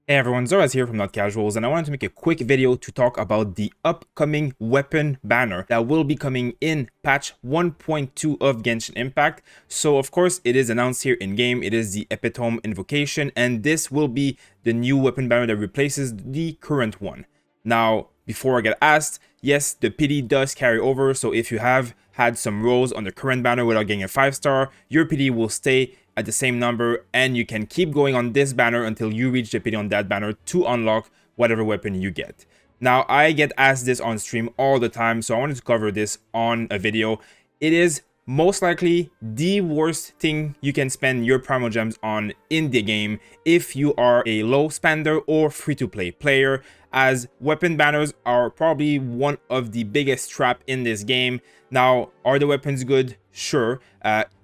Hey everyone, Zoraz here from Not Casuals, and I wanted to make a quick video to talk about the upcoming weapon banner that will be coming in patch 1.2 of Genshin Impact. So of course it is announced here in game, it is the Epitome Invocation, and this will be the new weapon banner that replaces the current one. Now, before I get asked, yes, the pity does carry over, so if you have had some rolls on the current banner without getting a 5-star, your pity will stay at the same number, and you can keep going on this banner until you reach the pity on that banner to unlock whatever weapon you get. Now, I get asked this on stream all the time, so I wanted to cover this on a video. It is most likely the worst thing you can spend your primogems on in the game if you are a low spender or free-to-play player, as weapon banners are probably one of the biggest trap in this game. Now, are the weapons good? Sure.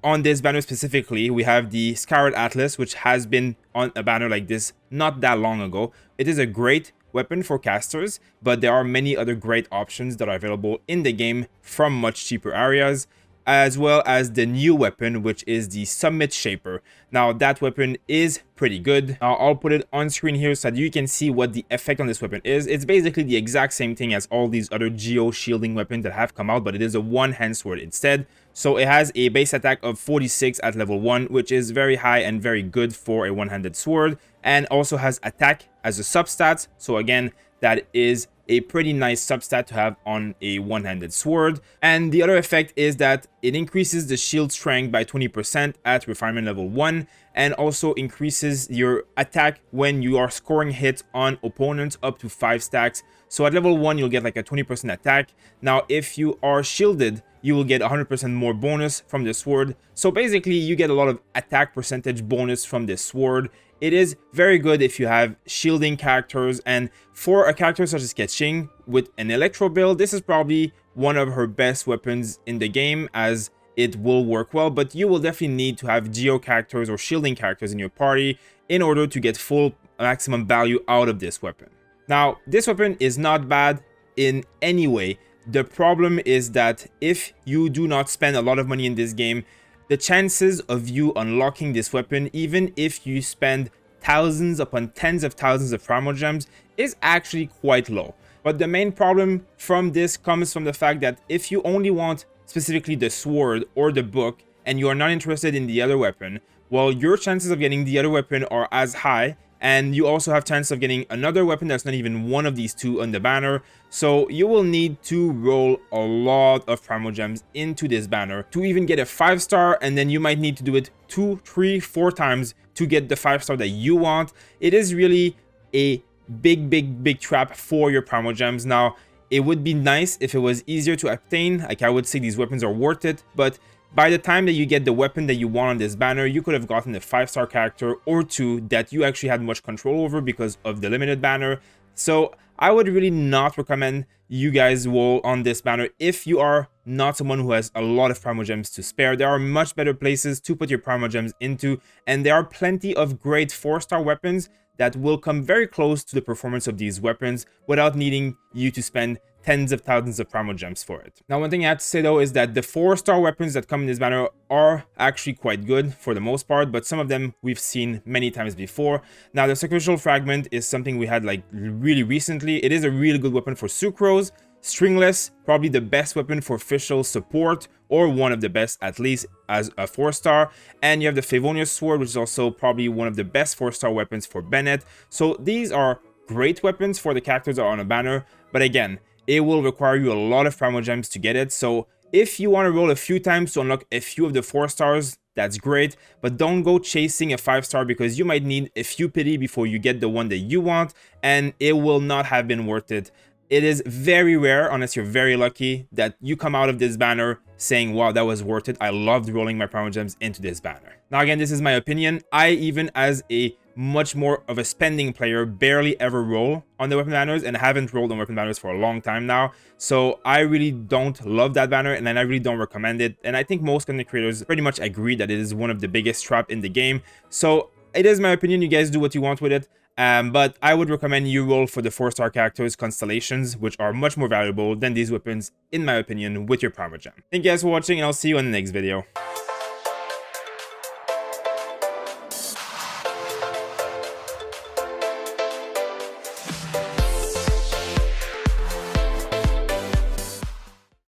On this banner specifically, we have the Skyward Atlas, which has been on a banner like this not that long ago. It is a great weapon for casters, but there are many other great options that are available in the game from much cheaper areas, as well as the new weapon, which is the Summit Shaper. Now, that weapon is pretty good. I'll put it on screen here so that you can see what the effect on this weapon is. It's basically the exact same thing as all these other geo shielding weapons that have come out, but it is a one-hand sword instead. So it has a base attack of 46 at level 1, which is very high and very good for a one-handed sword, and also has attack as a substat. So again, that is a pretty nice substat to have on a one-handed sword. And the other effect is that it increases the shield strength by 20% at refinement level 1, and also increases your attack when you are scoring hits on opponents up to 5 stacks. So at level 1, you'll get like a 20% attack. Now, if you are shielded, you will get 100% more bonus from the sword. So basically, you get a lot of attack percentage bonus from this sword. It is very good if you have shielding characters, and for a character such as Genshin with an Electro build, this is probably one of her best weapons in the game, as it will work well, but you will definitely need to have geo characters or shielding characters in your party in order to get full maximum value out of this weapon. Now, this weapon is not bad in any way. The problem is that if you do not spend a lot of money in this game, the chances of you unlocking this weapon, even if you spend thousands upon tens of thousands of primogems, is actually quite low. But the main problem from this comes from the fact that if you only want specifically the sword or the book, and you are not interested in the other weapon, well, your chances of getting the other weapon are as high, and you also have chance of getting another weapon that's not even one of these two on the banner. So you will need to roll a lot of primogems into this banner to even get a 5-star, and then you might need to do it 2, 3, 4 times to get the 5-star that you want. It is really a big trap for your primogems. Now, it would be nice if it was easier to obtain. Like, I would say these weapons are worth it, but by the time that you get the weapon that you want on this banner, you could have gotten a 5-star character or 2 that you actually had much control over because of the limited banner. So I would really not recommend you guys roll on this banner if you are not someone who has a lot of primogems to spare. There are much better places to put your primogems into, and there are plenty of great 4-star weapons that will come very close to the performance of these weapons without needing you to spend tens of thousands of primogems for it. Now, one thing I have to say though is that the 4-star weapons that come in this banner are actually quite good for the most part, but some of them we've seen many times before. Now, the sacrificial fragment is something we had like really recently. It is a really good weapon for Sucrose. Stringless, probably the best weapon for official support, or one of the best at least as a 4-star. And you have the Favonius Sword, which is also probably one of the best 4-star weapons for Bennett. So these are great weapons for the characters that are on a banner, but again, it will require you a lot of primogems to get it. So if you want to roll a few times to unlock a few of the 4-stars, that's great, but don't go chasing a 5-star because you might need a few pity before you get the one that you want, and it will not have been worth it. It is very rare, unless you're very lucky, that you come out of this banner saying, wow, that was worth it. I loved rolling my primogems into this banner. Now, again, this is my opinion. I, even as a much more of a spending player, barely ever roll on the weapon banners, and haven't rolled on weapon banners for a long time now. So I really don't love that banner, and I really don't recommend it. And I think most content creators pretty much agree that it is one of the biggest trap in the game. So it is my opinion. You guys do what you want with it. But I would recommend you roll for the 4-star characters, constellations, which are much more valuable than these weapons, in my opinion, with your primogem. Thank you guys for watching, and I'll see you in the next video.